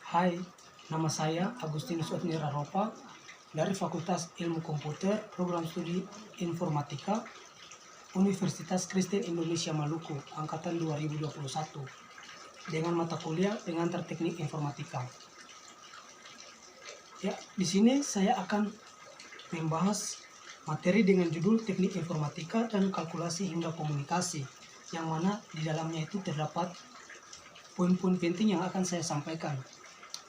Hai, nama saya Agustinus Otniraropa dari Fakultas Ilmu Komputer Program Studi Informatika Universitas Kristen Indonesia Maluku Angkatan 2021 dengan mata kuliah pengantar teknik informatika. Ya, di sini saya akan membahas materi dengan judul Teknik Informatika dan Kalkulasi hingga Komunikasi, yang mana di dalamnya itu terdapat poin-poin penting yang akan saya sampaikan.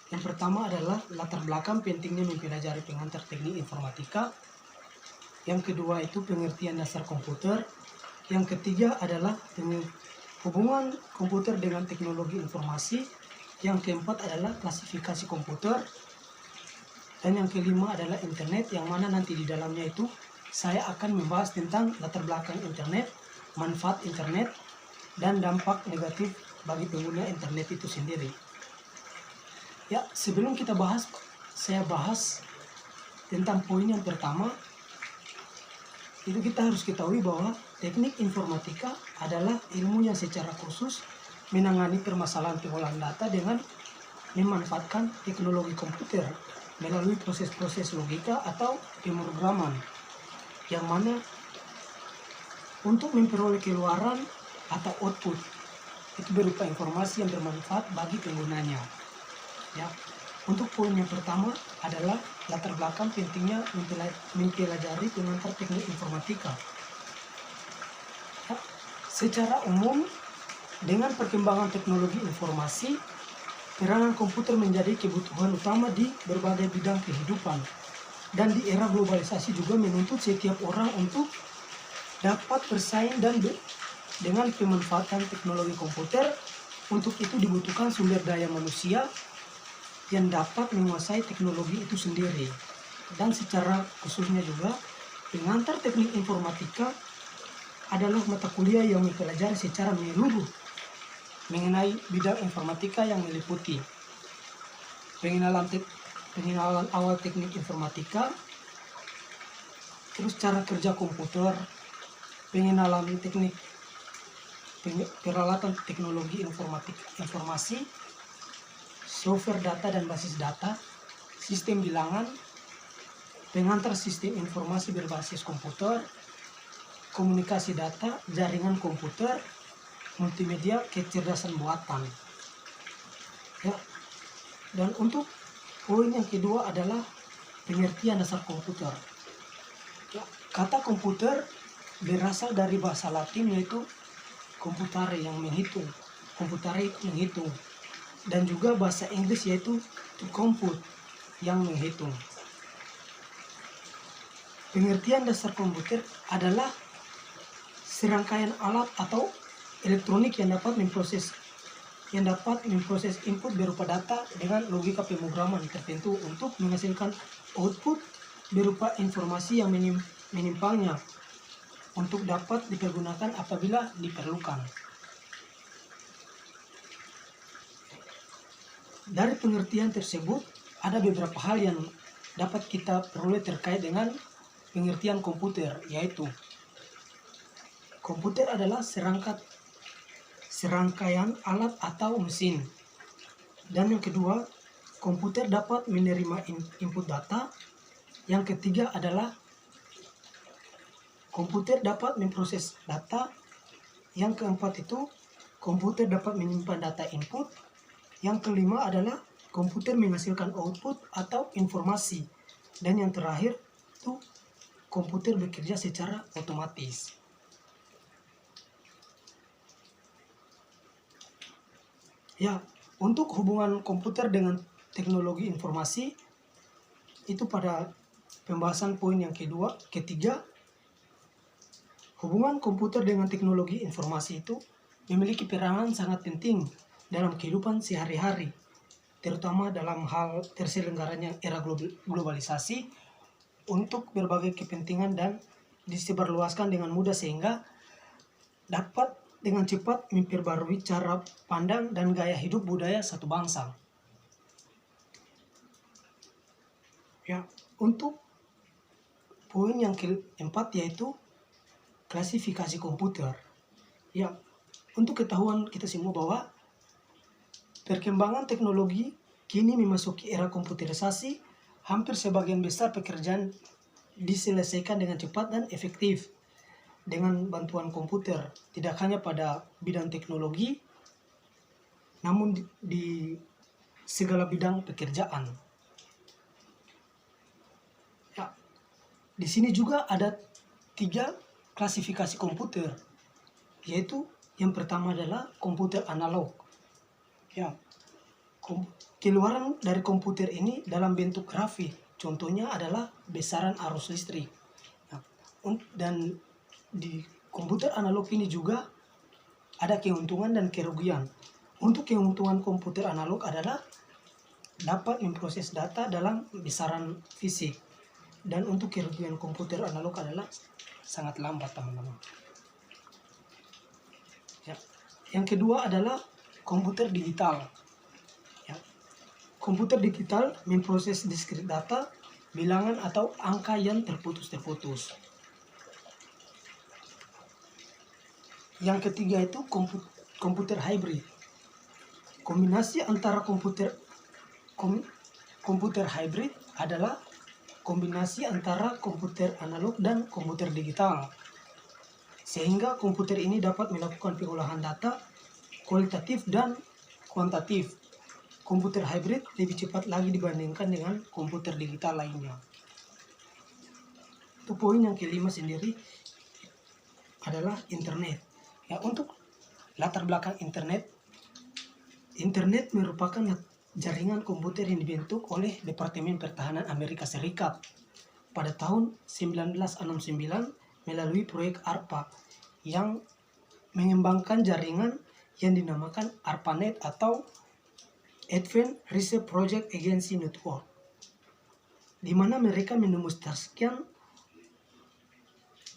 Yang pertama adalah latar belakang pentingnya mempelajari pengantar teknik informatika. Yang kedua itu pengertian dasar komputer. Yang ketiga adalah hubungan komputer dengan teknologi informasi. Yang keempat adalah klasifikasi komputer. Dan yang kelima adalah internet, yang mana nanti di dalamnya itu saya akan membahas tentang latar belakang internet, manfaat internet, dan dampak negatif bagi pengguna internet itu sendiri. Ya, sebelum kita bahas, saya bahas tentang poin yang pertama. Itu kita harus ketahui bahwa teknik informatika adalah ilmu yang secara khusus menangani permasalahan pengolahan data dengan memanfaatkan teknologi komputer melalui proses-proses logika atau pemrograman, yang mana untuk memperoleh keluaran atau output itu berupa informasi yang bermanfaat bagi penggunanya. Ya, untuk poin yang pertama adalah latar belakang pentingnya mempelajari pengantar teknik informatika. Ya, secara umum, dengan perkembangan teknologi informasi, peranan komputer menjadi kebutuhan utama di berbagai bidang kehidupan. Dan di era globalisasi juga menuntut setiap orang untuk dapat bersaing dan dengan pemanfaatan teknologi komputer. Untuk itu dibutuhkan sumber daya manusia yang dapat menguasai teknologi itu sendiri. Dan secara khususnya juga, pengantar teknik informatika adalah mata kuliah yang mempelajari secara menyeluruh mengenai bidang informatika yang meliputi pengenalan awal teknik informatika, terus cara kerja komputer, pengenalan teknik peralatan teknologi informasi, software data dan basis data, sistem bilangan, pengantar sistem informasi berbasis komputer, komunikasi data, jaringan komputer, multimedia, kecerdasan buatan. Ya. Dan untuk poin yang kedua adalah pengertian dasar komputer. Ya, kata komputer berasal dari bahasa Latin yaitu computare yang menghitung, computare menghitung. Dan juga bahasa Inggris yaitu to compute yang menghitung. Pengertian dasar komputer adalah serangkaian alat atau elektronik yang dapat memproses input berupa data dengan logika pemrograman tertentu untuk menghasilkan output berupa informasi yang menyimpangnya untuk dapat dipergunakan apabila diperlukan. Dari pengertian tersebut, ada beberapa hal yang dapat kita peroleh terkait dengan pengertian komputer, yaitu komputer adalah serangkaian alat atau mesin. Dan yang kedua, komputer dapat menerima input data. Yang ketiga adalah komputer dapat memproses data. Yang keempat itu, komputer dapat menyimpan data input. Yang kelima adalah komputer menghasilkan output atau informasi. Dan yang terakhir itu komputer bekerja secara otomatis. Ya, untuk hubungan komputer dengan teknologi informasi itu pada pembahasan poin yang ketiga, hubungan komputer dengan teknologi informasi itu memiliki peranan sangat penting dalam kehidupan sehari-hari, terutama dalam hal terselenggaranya era globalisasi untuk berbagai kepentingan dan disebarluaskan dengan mudah sehingga dapat dengan cepat memperbarui cara pandang dan gaya hidup budaya satu bangsa. Ya, untuk poin yang keempat yaitu klasifikasi komputer. Ya, untuk ketahuan kita semua bahwa perkembangan teknologi kini memasuki era komputerisasi, hampir sebagian besar pekerjaan diselesaikan dengan cepat dan efektif dengan bantuan komputer. Tidak hanya pada bidang teknologi, namun di segala bidang pekerjaan. Ya, di sini juga ada 3 klasifikasi komputer, yaitu yang pertama adalah komputer analog. Ya, keluaran dari komputer ini dalam bentuk grafik, contohnya adalah besaran arus listrik. Nah, dan di komputer analog ini juga ada keuntungan dan kerugian. Untuk keuntungan komputer analog adalah dapat memproses data dalam besaran fisik. Dan untuk kerugian komputer analog adalah sangat lambat, teman-teman. Ya. Yang kedua adalah komputer digital. Komputer digital memproses diskrit data, bilangan atau angka yang terputus-terputus. Yang ketiga itu komputer hybrid. Kombinasi antara komputer hybrid adalah kombinasi antara komputer analog dan komputer digital. Sehingga komputer ini dapat melakukan pengolahan data kualitatif dan kuantitatif. Komputer hybrid lebih cepat lagi dibandingkan dengan komputer digital lainnya. Itu poin yang kelima sendiri adalah internet. Ya, untuk latar belakang internet merupakan jaringan komputer yang dibentuk oleh Departemen Pertahanan Amerika Serikat pada tahun 1969 melalui proyek ARPA yang mengembangkan jaringan yang dinamakan ARPANET atau Advanced Research Project Agency Network, di mana mereka mendemonstrasikan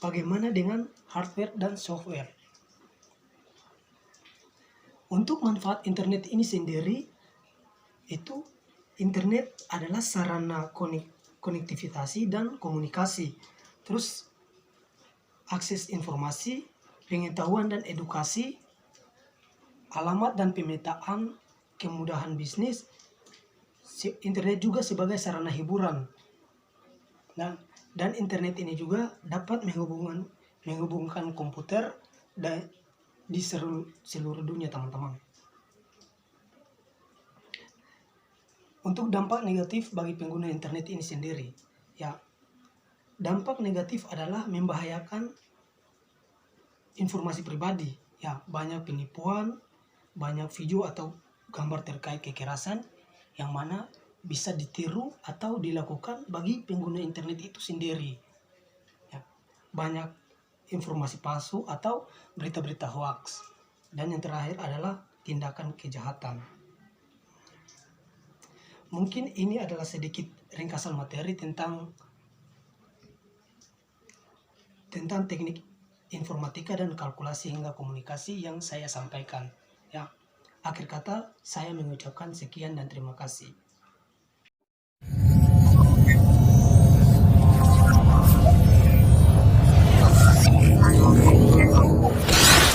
bagaimana dengan hardware dan software. Untuk manfaat internet ini sendiri, itu internet adalah sarana konektivitas dan komunikasi, terus akses informasi, pengetahuan dan edukasi, alamat dan pemetaan, kemudahan bisnis. Internet juga sebagai sarana hiburan. Dan internet ini juga dapat menghubungkan komputer di seluruh dunia, teman-teman. Untuk dampak negatif bagi pengguna internet ini sendiri, ya, dampak negatif adalah membahayakan informasi pribadi. Ya, banyak penipuan, banyak video atau gambar terkait kekerasan yang mana bisa ditiru atau dilakukan bagi pengguna internet itu sendiri. Ya, banyak informasi palsu atau berita-berita hoax. Dan yang terakhir adalah tindakan kejahatan. Mungkin ini adalah sedikit ringkasan materi tentang teknik informatika dan kalkulasi hingga komunikasi yang saya sampaikan. Ya, akhir kata saya mengucapkan sekian dan terima kasih.